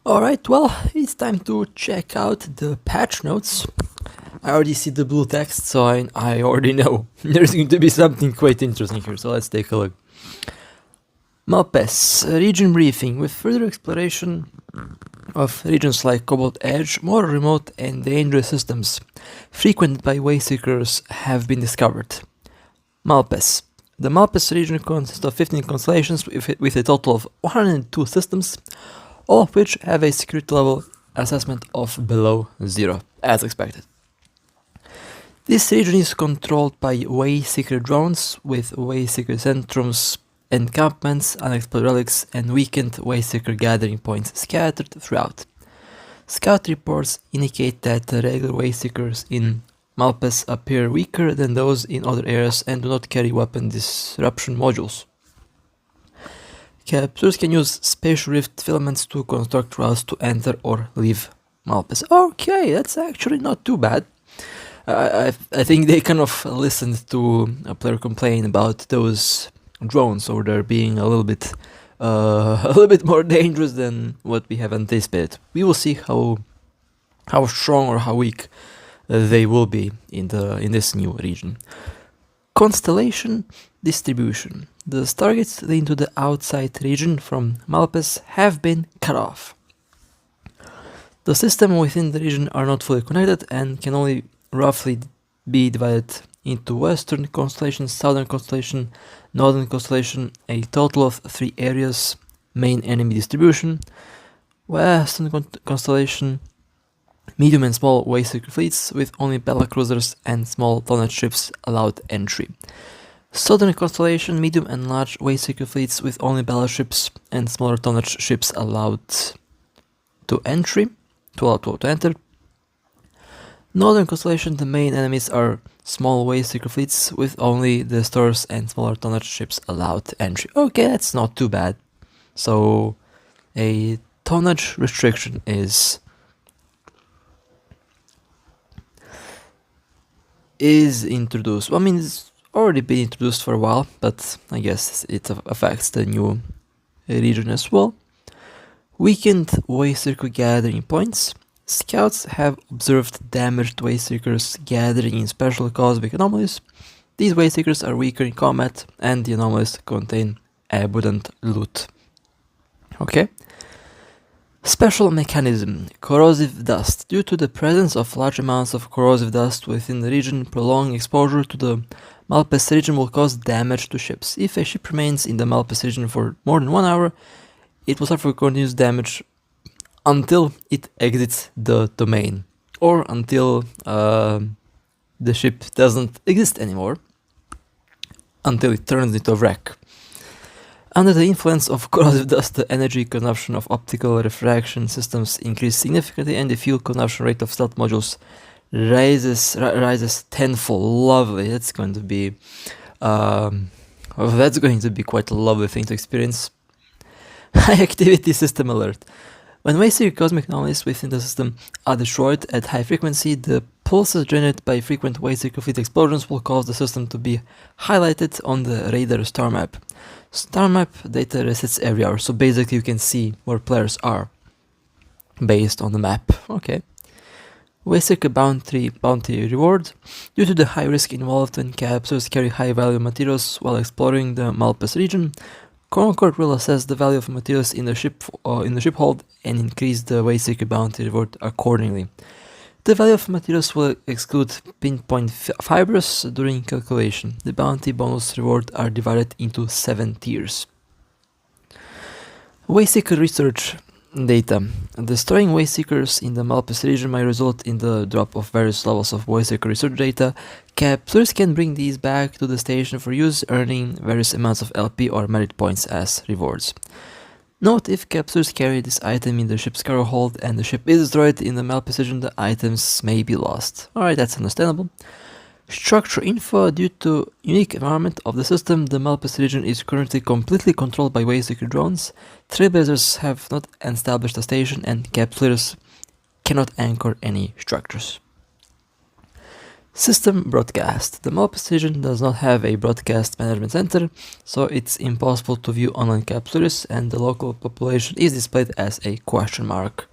Alright, well, it's time to check out the patch notes. I already see the blue text, so I already know there's going to be something quite interesting here, so let's take a look. Malpais, region briefing. With further exploration of regions like Cobalt Edge, more remote and dangerous systems frequented by wayseekers have been discovered. Malpais. The Malpais region consists of 15 constellations with a total of 102 systems, all of which have a security level assessment of below 0, as expected. This region is controlled by wayseeker drones with wayseeker centrums, encampments, unexplored relics, and weakened wayseeker gathering points scattered throughout. Scout reports indicate that the regular wayseekers in Malpais appear weaker than those in other areas and do not carry weapon disruption modules. Captures can use spatial rift filaments to construct routes to enter or leave Malpais. Okay, that's actually not too bad. I think they kind of listened to a player complain about those drones over there being a little bit more dangerous than what we have anticipated. We will see how strong or how weak they will be in this new region. Constellation distribution. The targets into the outside region from Malpais have been cut off. The system within the region are not fully connected and can only roughly be divided into Western Constellation, Southern Constellation, Northern Constellation, a total of 3 areas, main enemy distribution, Western Constellation, medium and small wayseeker fleets with only battlecruisers and small tonnage ships allowed entry. Southern Constellation, medium and large wayseeker fleets with only battleships and smaller tonnage ships allowed to enter. Northern Constellation, the main enemies are small wayseeker fleets with only the destroyers and smaller tonnage ships allowed entry. Okay, that's not too bad. So a tonnage restriction is introduced. Well, I mean, it's already been introduced for a while, but I guess it affects the new region as well. Weakened wayseeker gathering points. Scouts have observed damaged wayseekers gathering in special cosmic anomalies. These wayseekers are weaker in combat, and the anomalies contain abundant loot. Okay. Special mechanism. Corrosive dust. Due to the presence of large amounts of corrosive dust within the region, prolonged exposure to the Malpais region will cause damage to ships. If a ship remains in the Malpais region for more than 1 hour, it will suffer continuous damage until it exits the domain, or until the ship doesn't exist anymore, until it turns into a wreck. Under the influence of corrosive dust, the energy consumption of optical refraction systems increases significantly, and the fuel consumption rate of stealth modules rises tenfold. Lovely. That's going to be quite a lovely thing to experience. High activity system alert. When wayseeker cosmic anomalies within the system are destroyed at high frequency, the pulses generated by frequent wayseeker fleet explosions will cause the system to be highlighted on the radar star map. Star map data resets every hour, so basically you can see where players are based on the map. Okay. Wayseeker bounty reward. Due to the high risk involved when capsules carry high value materials while exploring the Malpais region, Concord will assess the value of materials in the ship hold and increase the wayseeker bounty reward accordingly. The value of materials will exclude pinpoint fibers during calculation. The bounty bonus reward are divided into 7 tiers. Wayseeker research data. Destroying wayseekers in the Malpais region may result in the drop of various levels of wayseeker research data. Captures can bring these back to the station for use, earning various amounts of LP or merit points as rewards. Note, if captures carry this item in the ship's cargo hold and the ship is destroyed in the Malpais region, the items may be lost. Alright, that's understandable. Structure info. Due to unique environment of the system, the Malpais region is currently completely controlled by wayseeker drones. Trailblazers have not established a station, and capsuleers cannot anchor any structures. System broadcast. The Malpais region does not have a broadcast management center, so it's impossible to view online captures, and the local population is displayed as a question mark.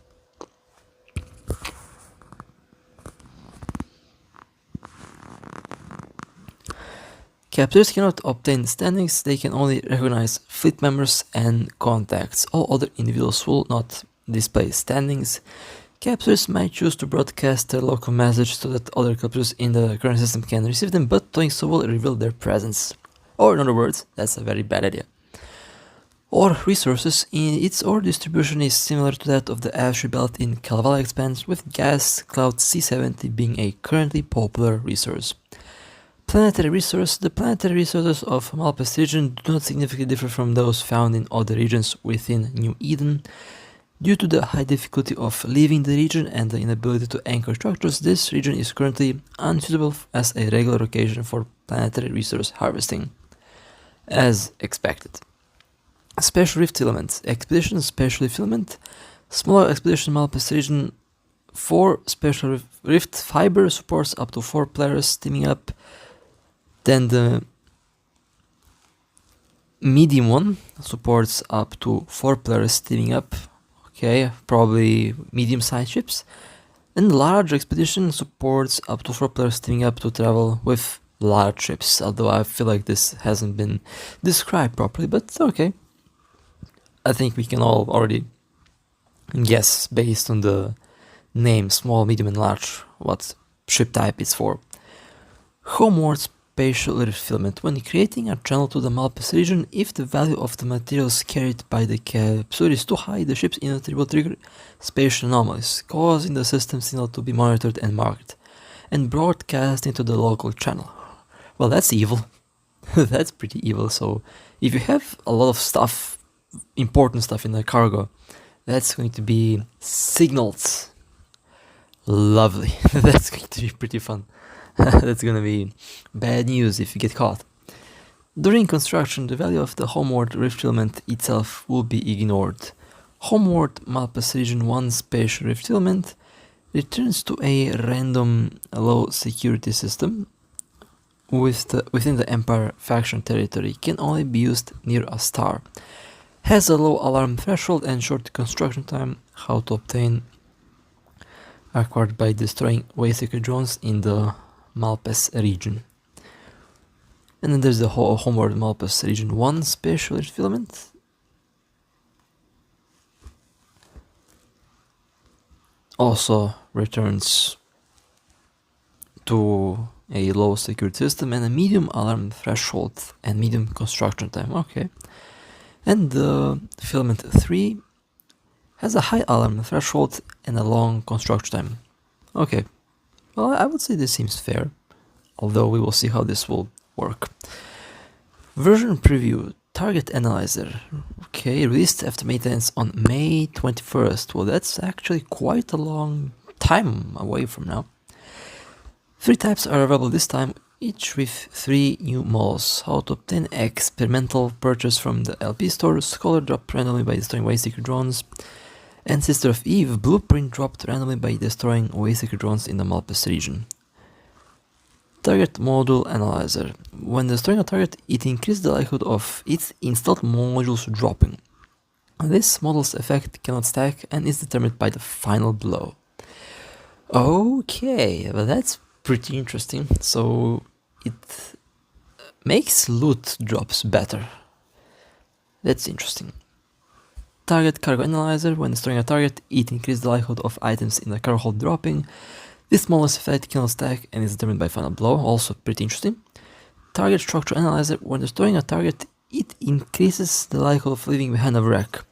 Captors cannot obtain standings, they can only recognize fleet members and contacts. All other individuals will not display standings. Captors might choose to broadcast their local message so that other captors in the current system can receive them, but doing so will reveal their presence. Or in other words, that's a very bad idea. Ore resources. In its ore distribution is similar to that of the Ash Belt in Kalevala Expanse, with gas cloud C70 being a currently popular resource. Planetary resource. The planetary resources of Malpais region do not significantly differ from those found in other regions within New Eden. Due to the high difficulty of leaving the region and the inability to anchor structures, this region is currently unsuitable as a regular location for planetary resource harvesting, as expected. Special Rift Elements. Expedition Special Rift Element. Smaller Expedition Malpais region 4 Special Rift Fiber supports up to 4 players teaming up. Then the medium one supports up to 4 players teaming up. Okay, probably medium-sized ships. And the large expedition supports up to 4 players teaming up to travel with large ships. Although I feel like this hasn't been described properly, but okay. I think we can all already guess based on the name small, medium, and large what ship type it's for. Homeward Spatial Refillment. When creating a channel to the Malpais region, if the value of the materials carried by the capsule is too high, the ship's inventory will trigger spatial anomalies, causing the system signal to be monitored and marked, and broadcast into the local channel. Well, that's evil. That's pretty evil. So, if you have a lot of stuff, important stuff in the cargo, that's going to be signaled. Lovely. That's going to be pretty fun. That's gonna be bad news if you get caught. During construction, the value of the Homeward Rift Element itself will be ignored. Homeward Malpais Region 1 Spatial Rift Element returns to a random low security system within the Empire faction territory, can only be used near a star. Has a low alarm threshold and short construction time. How to obtain acquired by destroying Wayseeker drones in the Malpais region. And then there's the Homeward Malpais Region 1 Spatial Filament. Also returns to a low security system and a medium alarm threshold and medium construction time. Okay. And the Filament 3 has a high alarm threshold and a long construction time. Okay. Well, I would say this seems fair, although we will see how this will work. Version preview, target analyzer. Okay, released after maintenance on May 21st. Well, that's actually quite a long time away from now. 3 types are available this time, each with 3 new models. How to obtain experimental purchase from the LP store, Scholar dropped randomly by destroying Wayseeker drones, and Sister of Eve, blueprint dropped randomly by destroying Wayseeker drones in the Malpais region. Target module analyzer. When destroying a target, it increases the likelihood of its installed modules dropping. This model's effect cannot stack and is determined by the final blow. Okay, well that's pretty interesting. So it makes loot drops better. That's interesting. Target cargo analyzer. When destroying a target, it increases the likelihood of items in the cargo hold dropping. This model's effect cannot stack and is determined by final blow. Also pretty interesting. Target structure analyzer. When destroying a target, it increases the likelihood of leaving behind a wreck.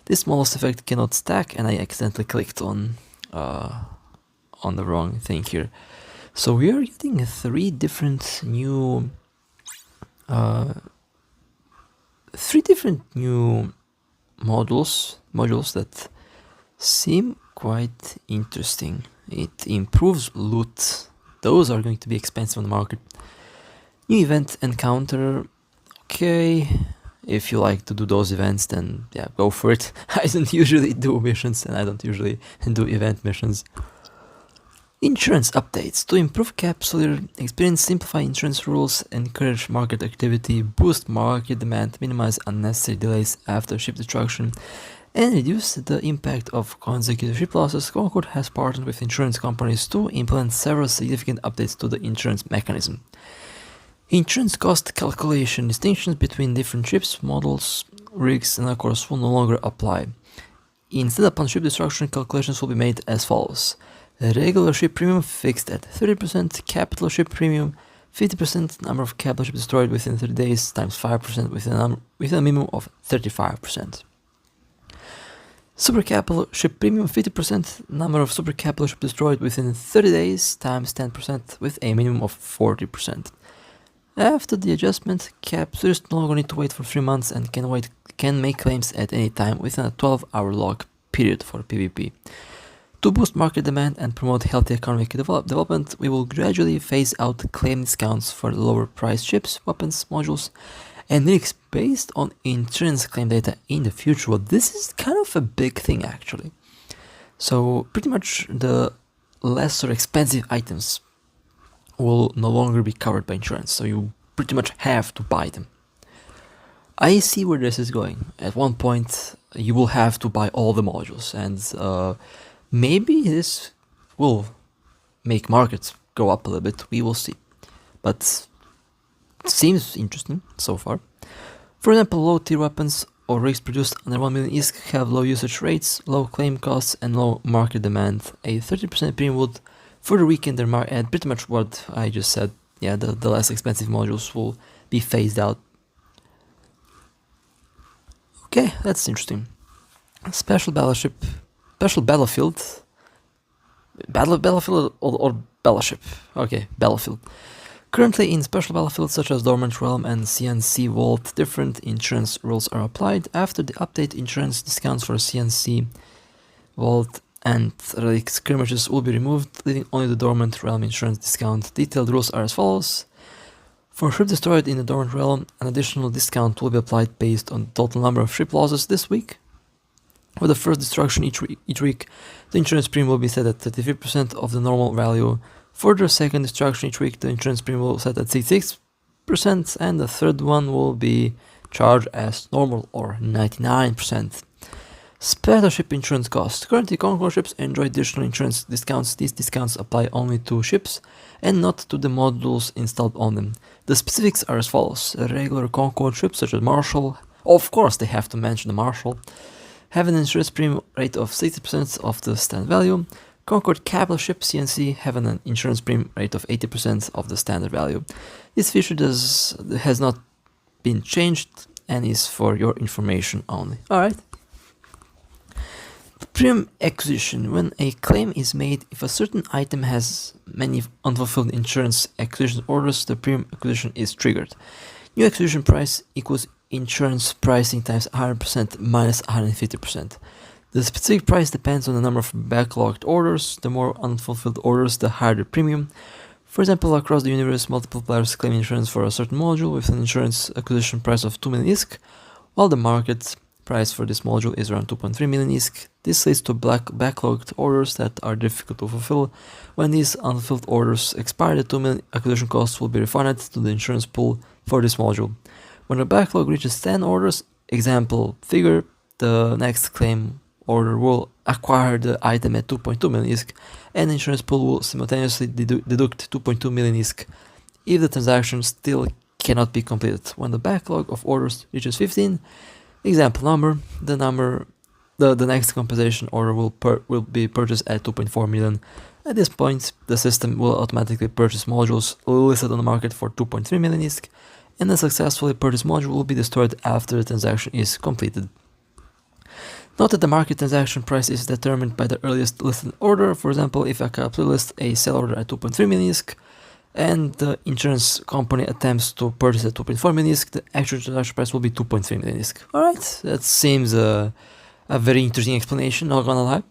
This model's effect cannot stack, and I accidentally clicked on the wrong thing here. So we are getting 3 different new modules that seem quite interesting. It improves loot. Those are going to be expensive on the market. New event encounter. Okay, if you like to do those events, then yeah, go for it. I don't usually do missions and I don't usually do event missions. Insurance updates to improve capsular experience, simplify insurance rules, encourage market activity, boost market demand, minimize unnecessary delays after ship destruction, and reduce the impact of consecutive ship losses. Concord has partnered with insurance companies to implement several significant updates to the insurance mechanism. Insurance cost calculation distinctions between different ships, models, rigs, and of course will no longer apply. Instead, upon ship destruction, calculations will be made as follows. Regular ship premium fixed at 30%, capital ship premium 50%, number of capital ships destroyed within 30 days times 5% with a minimum of 35%. Super capital ship premium 50%, number of super capital ships destroyed within 30 days times 10% with a minimum of 40%. After the adjustment, capsules no longer need to wait for 3 months and can make claims at any time within a 12-hour lock period for PvP. To boost market demand and promote healthy economic development, we will gradually phase out claim discounts for lower priced ships, weapons, modules, and rigs based on insurance claim data in the future. Well, this is kind of a big thing actually. So pretty much the lesser expensive items will no longer be covered by insurance, so you pretty much have to buy them. I see where this is going. At one point, you will have to buy all the modules, and maybe this will make markets go up a little bit. We will see. But it seems interesting so far. For example, low tier weapons or rigs produced under 1 million ISK have low usage rates, low claim costs, and low market demand. A 30% premium would further weaken their market, and pretty much what I just said. Yeah, the less expensive modules will be phased out. Okay, that's interesting. Special battlefield or battleship. Okay, battlefield. Currently in special battlefields such as Dormant Realm and CNC Vault, different insurance rules are applied. After the update, insurance discounts for CNC Vault and relic skirmishes will be removed, leaving only the Dormant Realm insurance discount. Detailed rules are as follows. For ship destroyed in the Dormant Realm, an additional discount will be applied based on the total number of ship losses this week. For the first destruction each week, the insurance premium will be set at 33% of the normal value. For the second destruction each week, the insurance premium will be set at 66%, and the third one will be charged as normal or 99%. Special ship insurance costs. Currently, Concord ships enjoy additional insurance discounts. These discounts apply only to ships and not to the modules installed on them. The specifics are as follows. Regular Concord ships such as Marshall, of course they have to mention the Marshall, have an insurance premium rate of 60% of the standard value. Concord capital ship CNC have an insurance premium rate of 80% of the standard value. This feature has not been changed and is for your information only. Alright. Premium acquisition. When a claim is made, if a certain item has many unfulfilled insurance acquisition orders, the premium acquisition is triggered. New acquisition price equals insurance pricing times 100% minus 150%. The specific price depends on the number of backlogged orders. The more unfulfilled orders, the higher the premium. For example, across the universe, multiple players claim insurance for a certain module with an insurance acquisition price of 2 million ISK, while the market price for this module is around 2.3 million ISK. This leads to backlogged orders that are difficult to fulfill. When these unfulfilled orders expire, the 2 million acquisition costs will be refunded to the insurance pool for this module. When a backlog reaches 10 orders, example figure, the next claim order will acquire the item at 2.2 million ISK, and the insurance pool will simultaneously deduct 2.2 million ISK if the transaction still cannot be completed. When the backlog of orders reaches 15, example number, the next compensation order will be purchased at 2.4 million. At this point, the system will automatically purchase modules listed on the market for 2.3 million ISK, and the successfully purchased module will be destroyed after the transaction is completed. Note that the market transaction price is determined by the earliest listed order. For example, if a capsular lists a sell order at 2.3 million ISK and the insurance company attempts to purchase at 2.4 million ISK, the actual transaction price will be 2.3 million ISK. Alright, that seems a very interesting explanation, not gonna lie.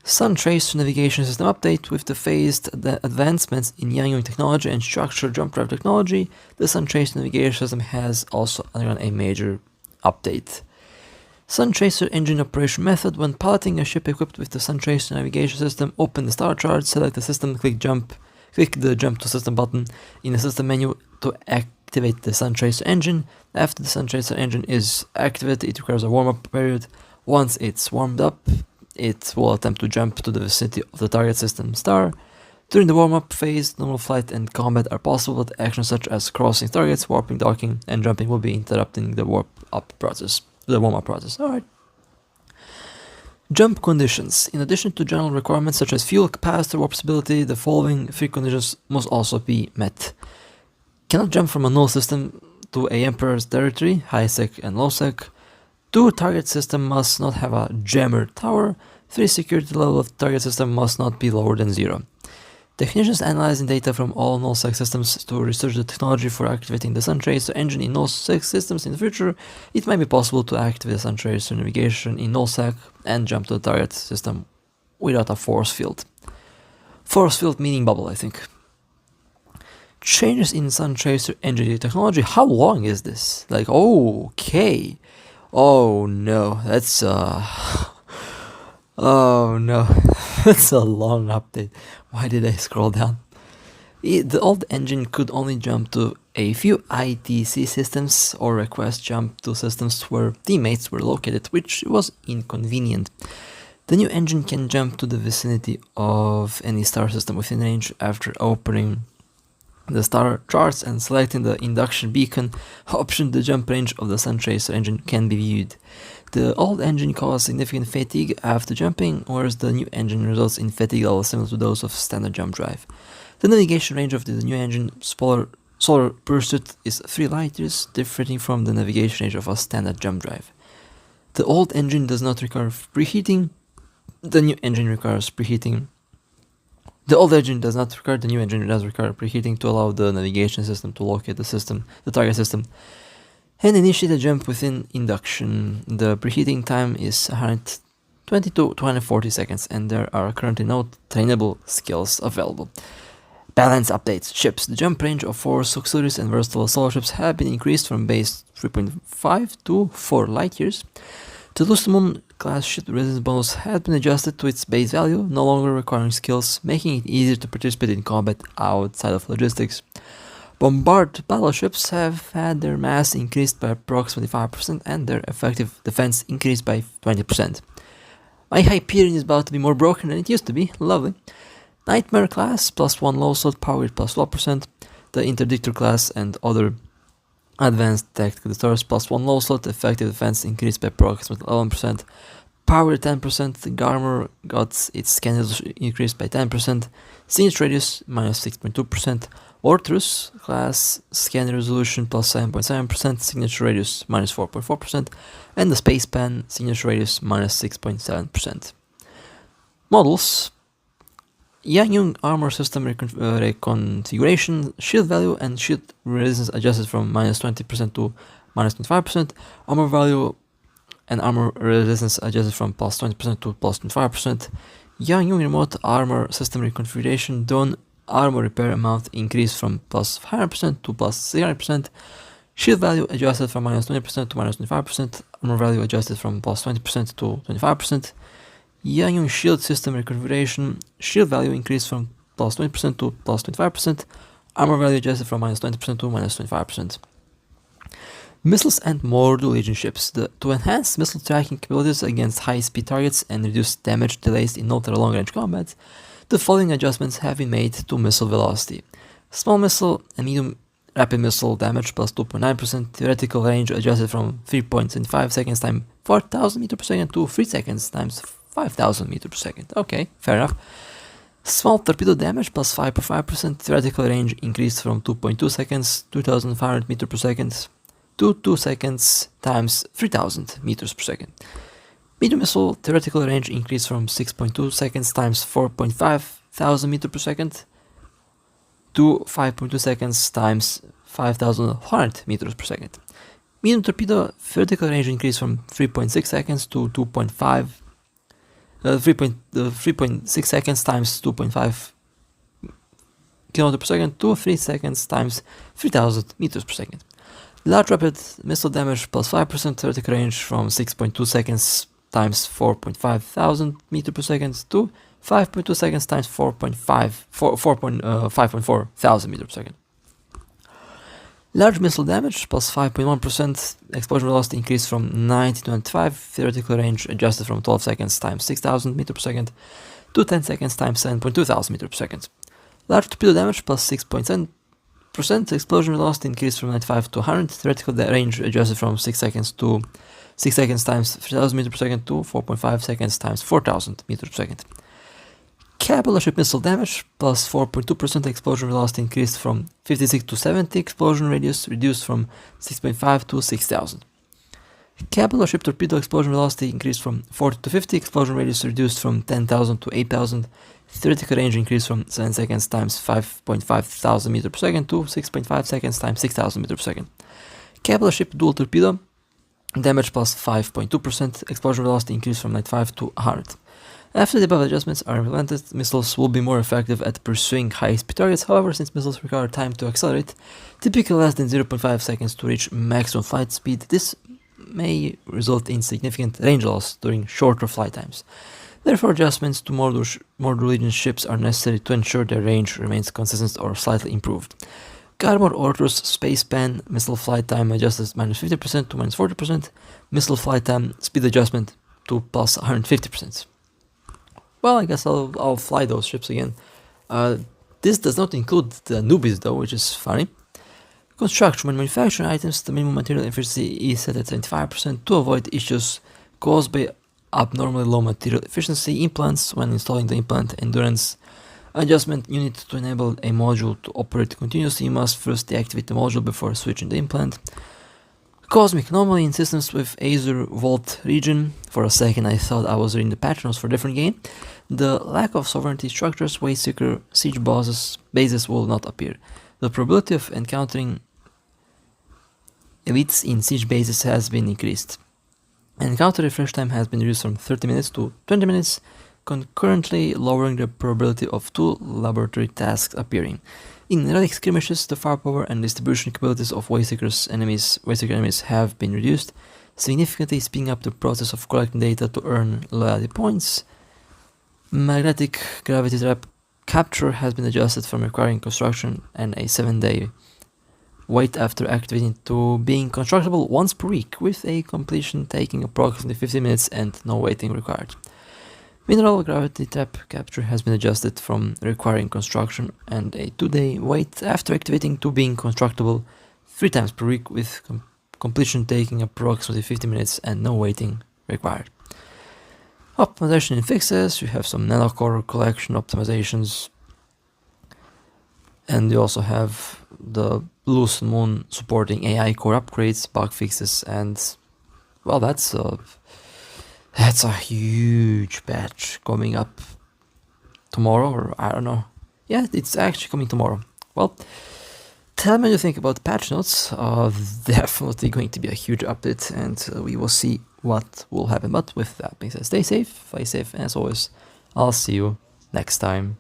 Sun Tracer navigation system update. With the phased advancements in Yang technology and structured jump drive technology, the Sun Tracer navigation system has also undergone a major update. Sun Tracer engine operation method. When piloting a ship equipped with the Sun Tracer navigation system, open the star chart, select the system, click the jump to system button in the system menu to activate the Sun Tracer engine. After the Sun Tracer engine is activated, it requires a warm-up period. Once it's warmed up, it will attempt to jump to the vicinity of the target system star. During the warm-up phase, normal flight and combat are possible, but actions such as crossing targets, warping, docking, and jumping will be interrupting the warm-up process. Alright. Jump conditions. In addition to general requirements such as fuel capacity, warp stability, the following three conditions must also be met. Cannot jump from a null system to a Emperor's territory, high sec and low sec. 2. Target system must not have a jammer tower. 3. Security level of target system must not be lower than 0. Technicians analyzing data from all null-sec systems to research the technology for activating the Sun Tracer engine in null-sec systems in the future. It might be possible to activate the Sun Tracer navigation in null-sec and jump to the target system without a force field. Force field meaning bubble, I think. Changes in Sun Tracer engine technology. How long is this? Like, okay. Oh no, that's oh no, that's a long update. Why did I scroll down? The old engine could only jump to a few ITC systems or request jump to systems where teammates were located, which was inconvenient. The new engine can jump to the vicinity of any star system within range after opening the star charts and selecting the induction beacon option. The jump range of the Sun Tracer engine can be viewed. The old engine caused significant fatigue after jumping, whereas the new engine results in fatigue levels similar to those of standard jump drive. The navigation range of the new engine solar pursuit is 3 light years, differing from the navigation range of a standard jump drive. The old engine does not require preheating. The new engine requires preheating. The old engine does not require, the new engine does require preheating to allow the navigation system to locate the target system, and initiate a jump within induction. The preheating time is 120 to 240 seconds, and there are currently no trainable skills available. Balance updates. Ships. The jump range of 4 auxiliaries and versatile solar ships have been increased from base 3.5 to 4 light years. The Lucimun class ship resistance bonus has been adjusted to its base value, no longer requiring skills, making it easier to participate in combat outside of logistics. Bombard battleships have had their mass increased by approximately 5% and their effective defense increased by 20%. My Hyperion is about to be more broken than it used to be. Lovely. Nightmare class, +1 low slot, power grid +12%. The Interdictor class and other advanced tactical destroyers, +1 low slot, effective defense increased by approximately 11%. Power 10%, the Garmer got its scan resolution increased by 10%. Signature radius -6.2%. Ortrus class scan resolution +7.7%, signature radius -4.4%, and the Spacepan signature radius -6.7%. Models. Yang armor system reconfiguration, shield value and shield resistance adjusted from -20% to -25%, armor value and armor resistance adjusted from +20% to +25%. Yang remote armor system reconfiguration, done armor repair amount increased from +100% to +0%, shield value adjusted from -20% to -25%, armor value adjusted from +20% to 25%. Yang shield system reconfiguration, shield value increased from +20% to +25%, armor value adjusted from -20% to -25%. Missiles and Mordu Legion ships. To enhance missile tracking capabilities against high-speed targets and reduce damage delays in ultra long-range combat, the following adjustments have been made to missile velocity. Small missile and medium rapid missile damage +2.9%, theoretical range adjusted from 3.75 seconds times 4,000 meters per second to 3 seconds times 5,000 meters per second. Okay, fair enough. Small torpedo damage +5.5%, theoretical range increased from 2.2 seconds, 2,500 meters per second, to 2 seconds times 3,000 meters per second. Medium missile theoretical range increased from 6.2 seconds times 4.5 thousand meters per second to 5.2 seconds times 5,100 meters per second. Medium torpedo theoretical range increased from 3.6 seconds to 3.6 seconds times 2.5 km per second to 3 seconds times 3,000 meters per second. Large rapid missile damage plus 5% theoretical range from 6.2 seconds times 4.5 thousand meter per second to 5.2 seconds times 5.4 thousand meter per second. Large missile damage plus 5.1% explosion velocity increase from 90 to 95, theoretical range adjusted from 12 seconds times 6000 meter per second to 10 seconds times 7.2 thousand meter per second. Large torpedo damage plus 6.7% explosion velocity increase from 95 to 100, theoretical range adjusted from 6 seconds to 6 seconds times 3000 meter per second to 4.5 seconds times 4000 meter per second. Capital ship missile damage plus 4.2% explosion velocity increased from 56 to 70, explosion radius reduced from 6.5 to 6000. Capital ship torpedo explosion velocity increased from 40 to 50, explosion radius reduced from 10,000 to 8,000, theoretical range increased from 7 seconds times 5.5 thousand meter per second to 6.5 seconds times 6,000 meter per second. Capital ship dual torpedo damage plus 5.2%, explosion velocity increased from 95 to 100. After the above adjustments are implemented, missiles will be more effective at pursuing high-speed targets. However, since missiles require time to accelerate, typically less than 0.5 seconds to reach maximum flight speed, this may result in significant range loss during shorter flight times. Therefore, adjustments to Mordu Legion ships are necessary to ensure their range remains consistent or slightly improved. Garmor orders space-span missile flight time adjusted minus 50% to minus 40%, missile flight time speed adjustment to plus 150%. Well, I guess I'll fly those ships again. This does not include the newbies though, which is funny. Construction. When manufacturing items, the minimum material efficiency is set at 75% to avoid issues caused by abnormally low material efficiency. Implants. When installing the implant endurance adjustment unit to enable a module to operate continuously, you must first deactivate the module before switching the implant. Cosmic. Normally in systems with Azure Vault region, for a second I thought I was reading the patch notes for a different game, the lack of sovereignty structures, Wayseeker siege bases will not appear. The probability of encountering elites in siege bases has been increased. Encounter refresh time has been reduced from 30 minutes to 20 minutes, concurrently lowering the probability of 2 laboratory tasks appearing. In relic skirmishes, the firepower and distribution capabilities of Wayseeker enemies have been reduced, significantly speeding up the process of collecting data to earn loyalty points. Magnetic gravity trap capture has been adjusted from requiring construction and a 7-day wait after activating to being constructible once per week, with a completion taking approximately 15 minutes and no waiting required. Mineral gravity trap capture has been adjusted from requiring construction and a 2-day wait after activating to being constructible 3 times per week, with completion taking approximately 50 minutes and no waiting required. Optimization and fixes. You have some nanocore collection optimizations, and you also have the Loose Moon supporting AI core upgrades, bug fixes, and well, that's a huge patch coming up tomorrow, or I don't know. Yeah, it's actually coming tomorrow. Well, tell me what you think about the patch notes. Definitely going to be a huge update, and we will see what will happen. But with that being said, stay safe, and as always, I'll see you next time.